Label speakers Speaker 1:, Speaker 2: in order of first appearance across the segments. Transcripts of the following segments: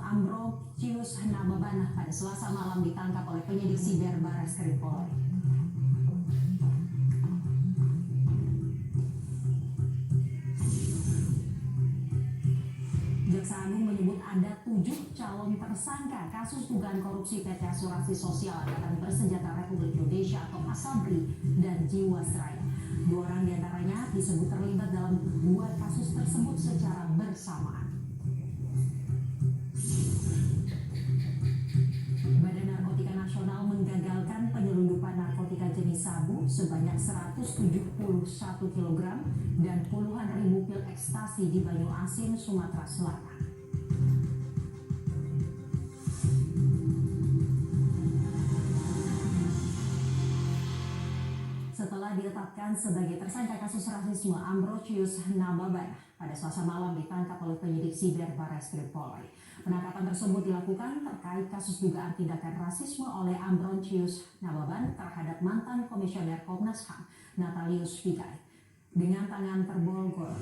Speaker 1: Ambrosius Nababan pada Selasa malam ditangkap oleh penyidik Siber Barreskrim Polri. Jaksa Agung menyebut ada 7 calon tersangka kasus dugaan korupsi PT Asuransi Sosial Angkatan Bersenjata Republik Indonesia atau ASABRI dan Jiwasraya. 2 orang diantaranya disebut terlibat dalam 2 kasus tersebut secara bersamaan. Badan Narkotika Nasional menggagalkan penyelundupan narkotika jenis sabu sebanyak 171 kg dan puluhan ribu pil ekstasi di Banyuasin, Sumatera Selatan. Setelah ditetapkan sebagai tersangka kasus rasisme, Ambrosius Nababan pada Selasa malam ditangkap oleh penyidik Siber Barreskrim Polri. Penangkapan tersebut dilakukan terkait kasus dugaan tindakan rasisme oleh Ambrosius Nababan terhadap mantan Komisioner Komnas HAM Natalius Pigai. Dengan tangan terborgol,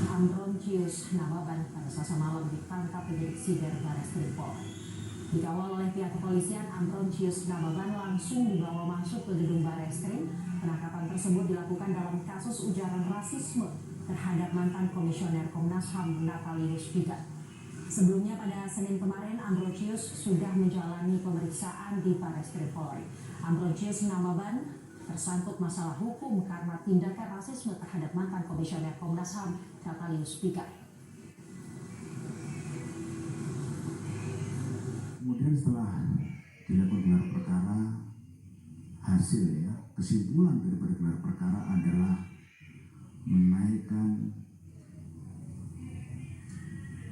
Speaker 1: Ambrosius Nababan pada Selasa malam ditangkap penyidik Siber Barreskrim Polri. Dikawal oleh pihak kepolisian, Ambrosius Nababan langsung dibawa masuk ke gedung Barreskrim. Penangkapan tersebut dilakukan dalam kasus ujaran rasisme terhadap mantan Komisioner Komnas HAM Natalius Pigai. Sebelumnya pada Senin kemarin, Ambrosius sudah menjalani pemeriksaan di Barreskrim Polri. Ambrosius Nababan tersangkut masalah hukum karena tindakan rasisme terhadap mantan Komisioner Komnas HAM Natalius Pigai.
Speaker 2: Kemudian setelah dilakukan gelar perkara, kesimpulan daripada gelar perkara adalah menaikkan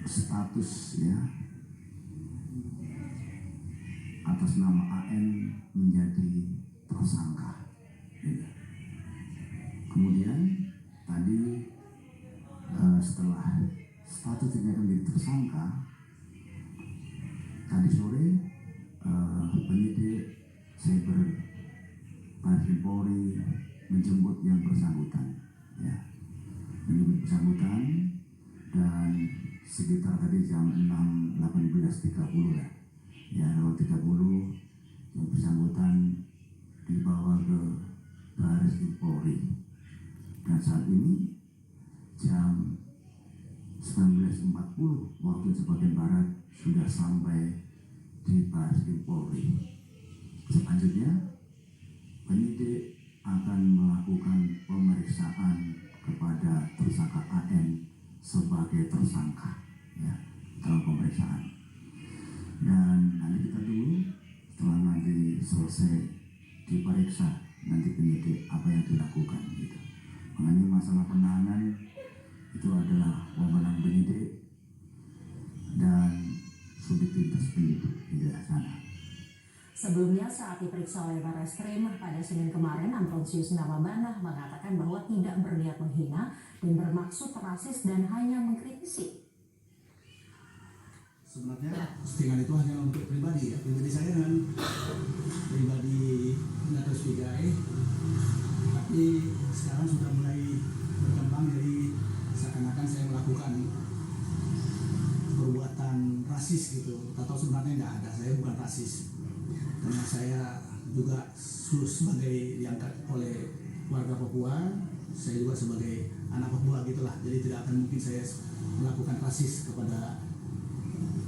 Speaker 2: status atas nama AN menjadi tersangka. Kemudian tadi setelah status dinaikkan menjadi tersangka, tadi sore penyidik Siber Barreskrim Polri menjemput yang bersangkutan, dan sekitar tadi jam 18.30 yang bersangkutan dibawa ke Barreskrim Polri, dan saat ini jam 19.40 waktu sebagian barat sudah sampai di Barreskrim Polri. Selanjutnya penyidik akan melakukan pemeriksaan kepada tersangka AN sebagai tersangka dalam pemeriksaan, dan nanti kita tunggu setelah nanti selesai diperiksa nanti penyidik apa yang dilakukan gitu. Mengenai masalah penahanan itu adalah wewenang penyidik dan subjektivitas penyidik di sana.
Speaker 1: Sebelumnya saat diperiksa oleh Barreskrim pada Senin kemarin, Ambrosius Nababan mengatakan bahwa tidak berniat menghina dan bermaksud rasis dan hanya mengkritisi.
Speaker 3: Sebenarnya postingan itu hanya untuk pribadi saya dan pribadi Natalius Pigai, tapi sekarang sudah mulai berkembang jadi seakan-akan saya melakukan perbuatan rasis gitu, atau sebenarnya nggak ada, saya bukan rasis. Karena saya juga sebagai diangkat oleh warga Papua, saya juga sebagai anak Papua gitulah, jadi tidak akan mungkin saya melakukan rasis kepada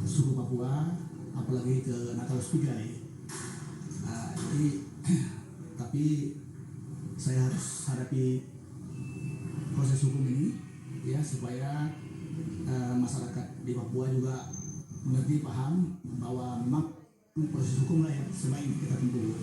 Speaker 3: suku Papua, apalagi ke Natalius Pigai. Tapi saya harus hadapi proses hukum ini supaya masyarakat di Papua juga mengerti, paham bahwa memang proses hukum lah yang sebaiknya kita tempuh.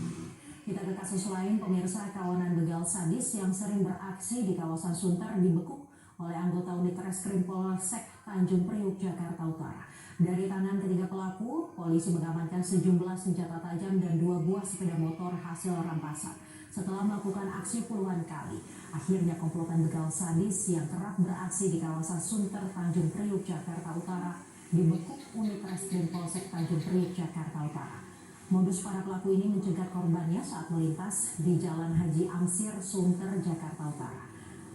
Speaker 1: Kita ke kasus lain, pemirsa. Kawanan begal sadis yang sering beraksi di kawasan Sunter dibekuk oleh anggota unit Reskrim Polsek Tanjung Priuk, Jakarta Utara. Dari tangan ketiga pelaku, polisi mengamankan sejumlah senjata tajam dan 2 buah sepeda motor hasil rampasan. Setelah melakukan aksi puluhan kali, akhirnya komplotan begal sadis yang kerap beraksi di kawasan Sunter Tanjung Priuk, Jakarta Utara dibekuk unit Reskrim Polsek Tanjung Priuk, Jakarta Utara. Modus para pelaku ini mencegat korbannya saat melintas di Jalan Haji Amsir, Sunter, Jakarta Utara.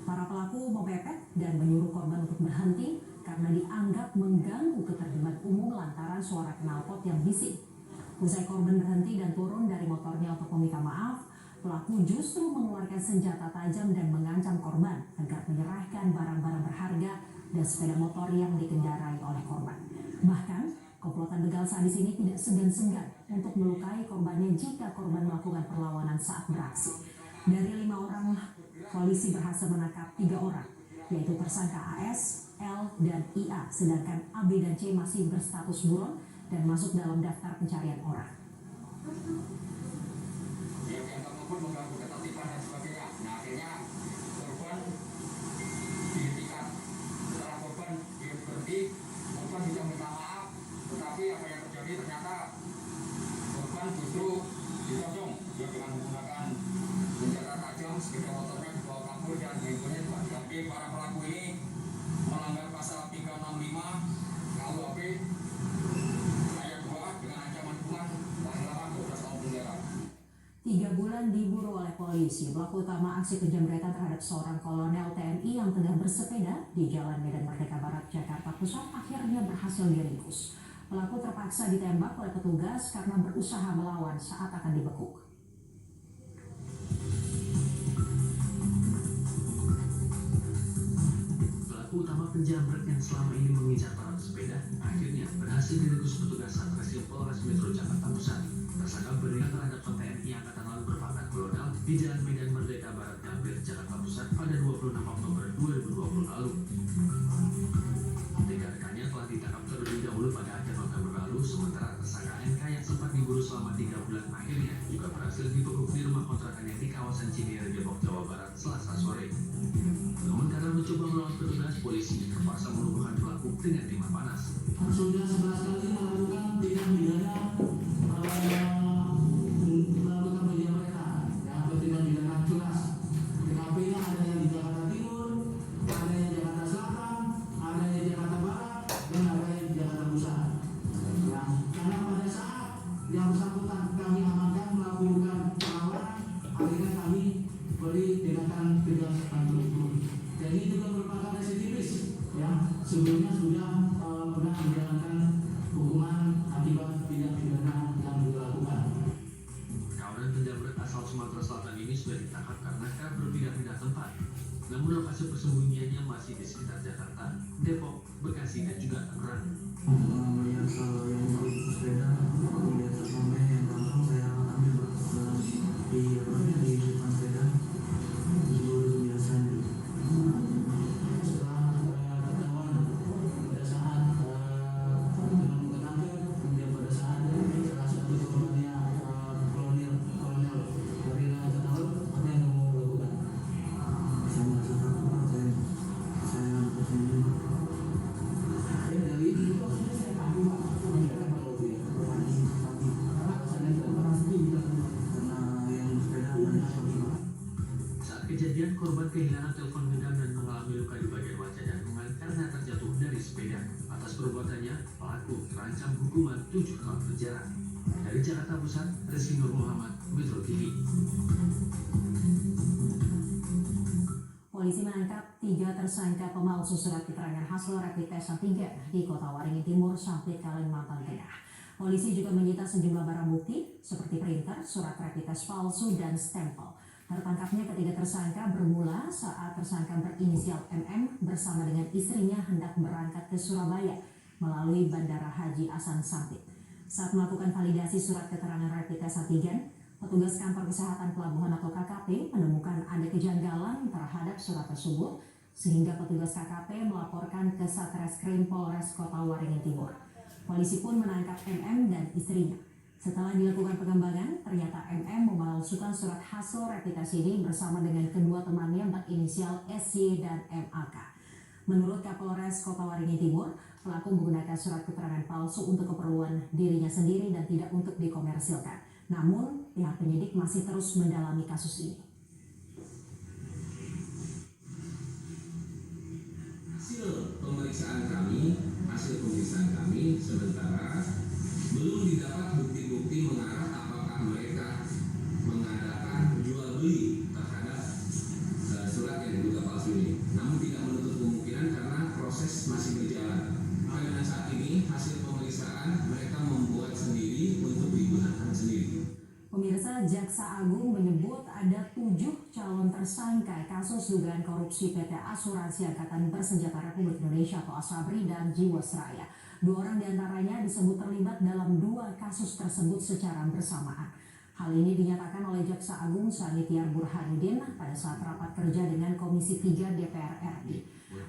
Speaker 1: Para pelaku mepet dan menyuruh korban untuk berhenti karena karena dianggap mengganggu ketertiban umum lantaran suara knalpot yang bising. Usai korban berhenti dan turun dari motornya untuk meminta maaf, pelaku justru mengeluarkan senjata tajam dan mengancam korban agar menyerahkan barang-barang berharga dan sepeda motor yang dikendarai oleh korban. Bahkan, komplotan begal sadis ini tidak segan-segan untuk melukai korbannya jika korban melakukan perlawanan saat beraksi. Dari 5 orang, polisi berhasil menangkap 3 orang, yaitu tersangka AS, L, dan IA, sedangkan AB dan C masih berstatus buron dan masuk dalam daftar pencarian orang.
Speaker 4: Yang pun mengganggu ketertiban dan sebagainya. Nah, akhirnya korban dihentikan. Setelah korban berhenti, korban bisa minta maaf, tetapi apa yang terjadi ternyata korban justru ditodong. Dia dengan menggunakan senjata tajam, sepeda motornya dibawa kabur dan handphonenya juga diambil. Para pelaku ini melanggar pasal 365 KUHP ayat 2 dengan ancaman hukuman paling lama 12 tahun penjara.
Speaker 1: 3 bulan diburu oleh polisi. Pelaku utama aksi penjamretan terhadap seorang kolonel TNI yang tengah bersepeda di Jalan Medan Merdeka Barat, Jakarta Pusat akhirnya berhasil diringkus. Pelaku terpaksa ditembak oleh petugas karena berusaha melawan saat akan dibekuk.
Speaker 5: Pelaku utama penjamret yang selama ini mengincar para pesepeda akhirnya berhasil diringkus petugas Satreskrim Polres Metro Jakarta Pusat. Tersangka beringat terhadap TNI Angkatan Laut berpangkat kolonel di Jalan Medan Merdeka Barat, Gambir, Jakarta Pusat pada 26 Oktober 2020 lalu. 3 rekannya telah ditangkap terlebih dahulu pada akhir November lalu, sementara tersangka NK yang sempat diburu selama 3 bulan akhirnya juga berhasil dibekuk di rumah kontrakannya di kawasan Cinere, Depok, Jawa Barat, Selasa sore. Namun karena mencoba melawan petugas, polisi terpaksa melumpuhkan pelaku dengan timah panas.
Speaker 3: Sudah 11 kali melakukan tindak pidana melakukan penjamretan atau tindak pidana jelas. TKP-nya ada yang di Jakarta Timur, ada yang di Jakarta Selatan, ada yang di Jakarta Barat, dan ada yang di Jakarta Pusat. Ya, karena pada saat yang bersangkutan kami amankan melakukan perlawanan, akhirnya kami beri tindakan tegas terukur. Jadi itu juga merupakan residivis. Ya, sebelumnya sudah pernah menjalankan hukuman akibat tindak pidana yang dilakukan.
Speaker 5: Kawanan penjamret asal Sumatera Selatan ini sudah ditangkap karena kerap berpindah-pindah tempat. Namun lokasi persembunyiannya masih di sekitar Jakarta, Depok, Bekasi, dan juga Tangerang.
Speaker 2: Melihat yang mau sepeda, melihat sampai yang gampang saya ambil di depan sepeda, itu biasanya.
Speaker 3: Setelah ketahuan pada saat ketangkep, kemudian pada saat salah satu korbannya kolonel dari Angkatan Laut, apa yang kamu lakukan?
Speaker 2: Saya merasa takut, saya kesini.
Speaker 3: Dari itu saya tahu Pak, kenapa waktu ya?
Speaker 2: Karena yang sepeda banyak.
Speaker 5: Saat kejadian, korban kehilangan telepon genggam dan mengalami luka di bagian wajah dan lengan karena terjatuh dari sepeda. Atas perbuatannya, pelaku terancam hukuman 7 tahun penjara. Dari Jakarta Pusat, Rizky Nur Muhammad, Metro TV.
Speaker 1: Polisi menangkap 3 tersangka pemalsu surat keterangan hasil rapid test antigen di Kota Waringin Timur, Sampit, Kalimantan Tengah. Polisi juga menyita sejumlah barang bukti seperti printer, surat rapid test palsu, dan stempel. Tertangkapnya ketiga tersangka bermula saat tersangka berinisial MM bersama dengan istrinya hendak berangkat ke Surabaya melalui Bandara Haji Hasan Sampit. Saat melakukan validasi surat keterangan rapid test antigen, petugas kantor kesehatan pelabuhan atau KKP menemukan ada kejanggalan terhadap surat tersebut sehingga petugas KKP melaporkan ke Satreskrim Polres Kota Waringin Timur. Polisi pun menangkap MM dan istrinya. Setelah dilakukan pengembangan, ternyata MM memalsukan surat hasil rapid test ini bersama dengan kedua temannya berinisial SY dan MAK. Menurut Kapolres Kota Waringin Timur, pelaku menggunakan surat keterangan palsu untuk keperluan dirinya sendiri dan tidak untuk dikomersilkan. Namun, pihak penyidik masih terus mendalami kasus ini.
Speaker 6: Hasil pemeriksaan kami sementara belum didapat bukti-bukti mengarah apakah mereka mengadakan jual beli terhadap surat yang diduga palsu ini. Namun tidak menutup kemungkinan karena proses masih berjalan.
Speaker 1: Jaksa Agung menyebut ada 7 calon tersangka kasus dugaan korupsi PT Asuransi Angkatan Bersenjata Republik Indonesia atau Asabri dan Jiwasraya. 2 orang diantaranya disebut terlibat dalam 2 kasus tersebut secara bersamaan. Hal ini dinyatakan oleh Jaksa Agung Sanitiar Burhanuddin pada saat rapat kerja dengan Komisi 3 DPR RI.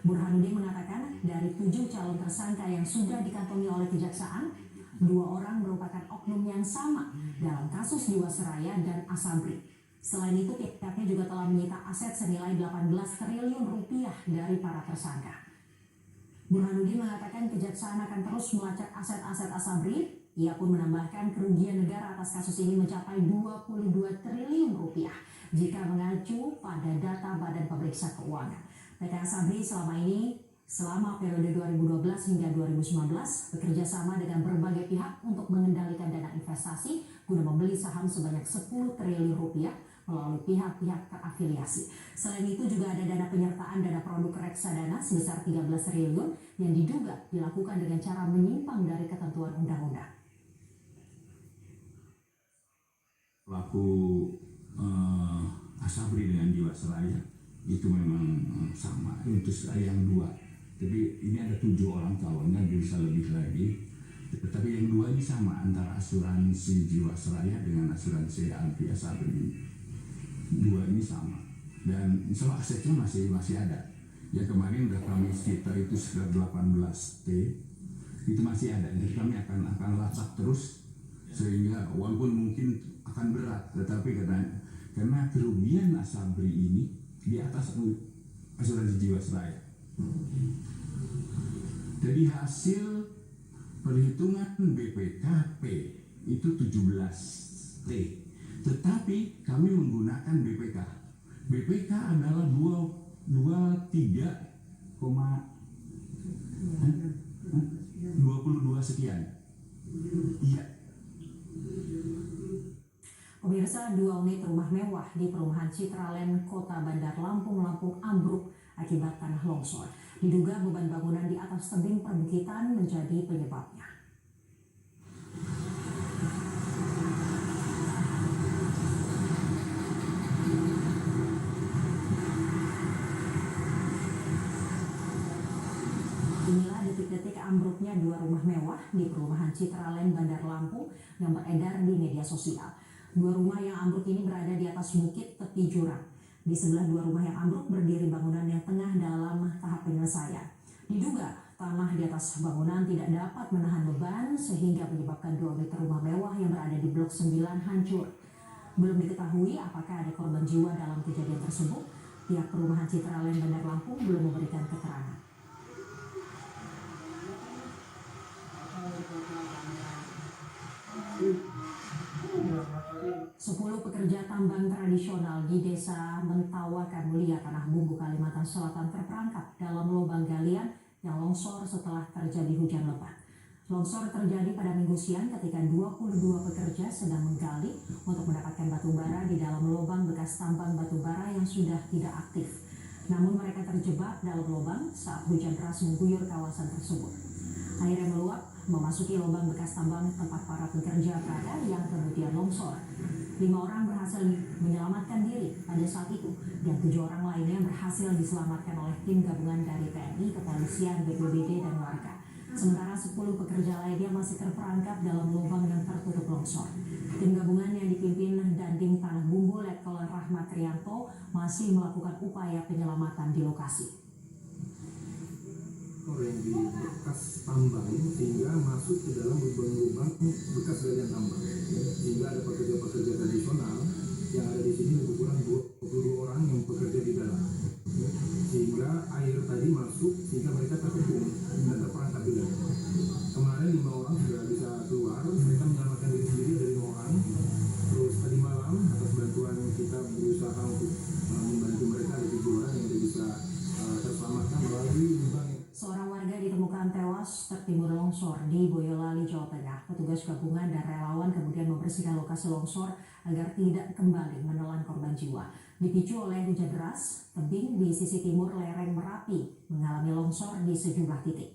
Speaker 1: Burhanuddin mengatakan dari 7 calon tersangka yang sudah dikantongi oleh Kejaksaan, 2 orang merupakan oknum yang sama dalam kasus Jiwasraya dan Asabri. Selain itu, pihaknya juga telah menyita aset senilai 18 triliun rupiah dari para tersangka. Burhanuddin mengatakan Kejaksaan akan terus melacak aset-aset Asabri. Ia pun menambahkan kerugian negara atas kasus ini mencapai 22 triliun rupiah jika mengacu pada data Badan Pemeriksa Keuangan. PT Asabri selama periode 2012 hingga 2019 bekerja sama dengan berbagai pihak untuk mengendalikan dana investasi guna membeli saham sebanyak 10 triliun rupiah melalui pihak-pihak terafiliasi. Selain itu juga ada dana penyertaan dana produk reksadana sebesar 13 triliun yang diduga dilakukan dengan cara menyimpang dari ketentuan undang-undang.
Speaker 2: Pelaku Asabri dengan Jiwasraya itu memang sama. Untuk saya yang 2. Jadi ini ada 7 orang calonnya, bisa lebih lagi. Tetapi yang 2 ini sama antara asuransi Jiwasraya dengan asuransi Alfi Asabri. 2 ini sama. Dan insya Allah asetnya masih ada. Ya kemarin udah kami sita itu sekitar 18 T. Itu masih ada. Jadi kami akan lacak terus sehingga walaupun mungkin akan berat, tetapi karena kerugian Asabri ini di atas asuransi Jiwasraya. Dari hasil perhitungan BPKP itu 17 T, tetapi kami menggunakan BPK. BPK adalah 22 sekian. Iya.
Speaker 1: Pemirsa, 2 unit rumah mewah di perumahan Citraland, Kota Bandar Lampung ambruk akibat tanah longsor. Diduga beban bangunan di atas tebing perbukitan menjadi penyebabnya. Inilah detik-detik ambruknya 2 rumah mewah di perumahan Citraland, Bandar Lampung yang beredar di media sosial. 2 rumah yang ambruk ini berada di atas bukit tepi jurang. Di sebelah 2 rumah yang ambruk berdiri bangunan yang tengah dalam tahap penyelesaian. Diduga tanah di atas bangunan tidak dapat menahan beban sehingga menyebabkan 2 unit rumah mewah yang berada di Blok 9 hancur. Belum diketahui apakah ada korban jiwa dalam kejadian tersebut. Pihak perumahan Citraland Bandar Lampung belum memberikan keterangan. Sepuluh pekerja tambang tradisional di Desa Mentawakan Mulia, Tanah Bumbu, Kalimantan Selatan terperangkap dalam lubang galian yang longsor setelah terjadi hujan lebat. Longsor terjadi pada Minggu siang ketika 22 pekerja sedang menggali untuk mendapatkan batu bara di dalam lubang bekas tambang batu bara yang sudah tidak aktif. Namun mereka terjebak dalam lubang saat hujan deras mengguyur kawasan tersebut. Air yang meluap memasuki lubang bekas tambang tempat para pekerja berada yang kemudian longsor. 5 orang berhasil menyelamatkan diri pada saat itu dan 7 orang lainnya berhasil diselamatkan oleh tim gabungan dari TNI, kepolisian, BPBD, dan warga. Sementara 10 pekerja lainnya masih terperangkap dalam lubang yang tertutup longsor. Tim gabungan yang dipimpin Dandim Tanah Bumbu Letkol Rahmat Rianto masih melakukan upaya penyelamatan di lokasi.
Speaker 7: Yang di bekas tambang sehingga masuk ke dalam lubang-lubang bekas galian tambang, sehingga ada pekerja-pekerja tradisional yang ada di sini lebih kurang 22 orang yang bekerja di dalam, sehingga air tadi masuk sehingga mereka terkepung dan terperangkap juga. Kemarin 5 orang sudah bisa keluar, mereka menyelamatkan diri sendiri dari 5 orang. Terus tadi malam atas bantuan kita berusaha untuk membantu mereka, ada 7 orang yang bisa terselamatkan melalui lubang.
Speaker 1: Seorang warga ditemukan tewas tertimbun longsor di Boyolali, Jawa Tengah. Petugas gabungan dan relawan kemudian membersihkan lokasi longsor agar tidak kembali menelan korban jiwa. Dipicu oleh hujan deras, tebing di sisi timur lereng Merapi mengalami longsor di sejumlah titik.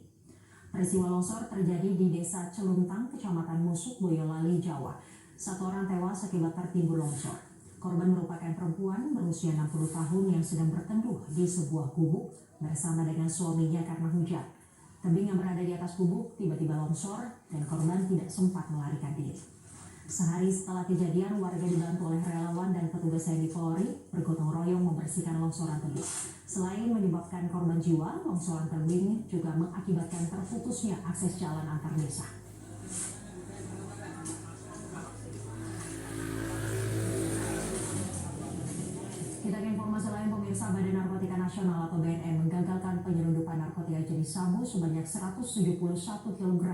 Speaker 1: Peristiwa longsor terjadi di Desa Celuntang, Kecamatan Musuk, Boyolali, Jawa. 1 orang tewas akibat tertimbun longsor. Korban merupakan perempuan berusia 60 tahun yang sedang berteduh di sebuah gubuk bersama dengan suaminya karena hujan. Tebing yang berada di atas gubuk tiba-tiba longsor dan korban tidak sempat melarikan diri. Sehari setelah kejadian, warga dibantu oleh relawan dan petugas TNI Polri bergotong royong membersihkan longsoran tebing. Selain menyebabkan korban jiwa, longsoran tebing juga mengakibatkan terputusnya akses jalan antar desa. Kita ke informasi lain, pemirsa. Badan Narkotika Nasional atau BNN menggagalkan penyelundupan narkotika jenis sabu sebanyak 171 kg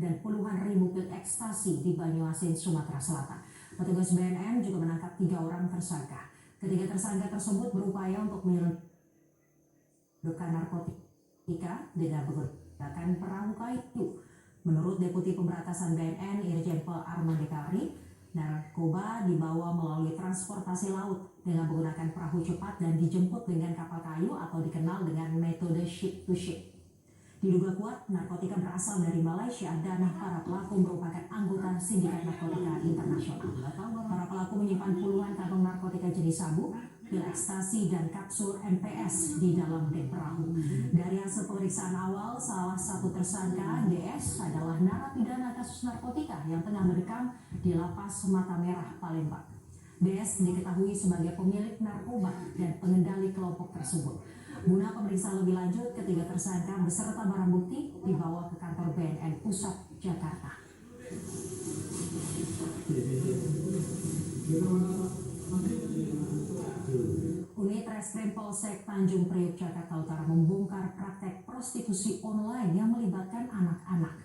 Speaker 1: dan puluhan ribu pil ekstasi di Banyuasin, Sumatera Selatan. Petugas BNN juga menangkap 3 orang tersangka. Ketiga tersangka tersebut berupaya untuk menyelundupkan narkotika dengan menggunakan perahu kayu. Menurut Deputi Pemberantasan BNN Irjen Pol Armande Kari, narkoba dibawa melalui transportasi laut dengan menggunakan perahu cepat dan dijemput dengan kapal kayu atau dikenal dengan metode ship to ship. Diduga kuat, narkotika berasal dari Malaysia dan para pelaku merupakan anggota sindikat narkotika internasional. Para pelaku menyimpan puluhan kantong narkotika jenis sabu, pil ekstasi dan kapsul NPS di dalam dek perahu. Dari hasil pemeriksaan awal, salah satu tersangka DS adalah narapidana kasus narkotika yang tengah mendekam di Lapas Mata Merah, Palembang. DS diketahui sebagai pemilik narkoba dan pengendali kelompok tersebut. Guna pemeriksaan lebih lanjut, ketiga tersangka beserta barang bukti dibawa ke kantor BNN Pusat, Jakarta. Unit Reskrim Polsek Tanjung Priok, Jakarta Utara membongkar praktek prostitusi online yang melibatkan anak-anak.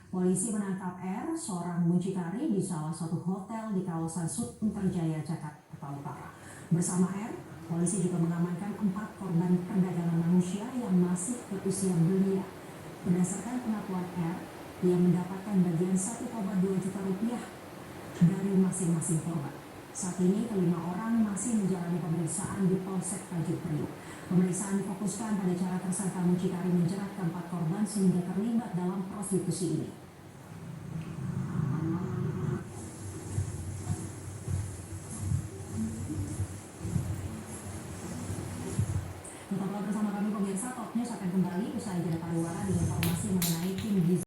Speaker 1: Polisi menangkap R, seorang muncikari di salah satu hotel di kawasan Sunterjaya, Jakarta Utara. Bersama R, polisi juga mengamankan 4 korban perdagangan manusia yang masih berusia belia. Berdasarkan pengakuan R, dia mendapatkan bagian 1,2 juta rupiah dari masing-masing korban. Saat ini kelima orang masih menjalani pemeriksaan di Polsek Tanjung Priok. Pemeriksaan difokuskan pada cara tersangka muncikari menjerat keempat korban sehingga terlibat dalam prostitusi ini. Tetaplah bersama kami pemirsa, Top News akan kembali usai jeda pariwara dengan informasi mengenai tim gizi.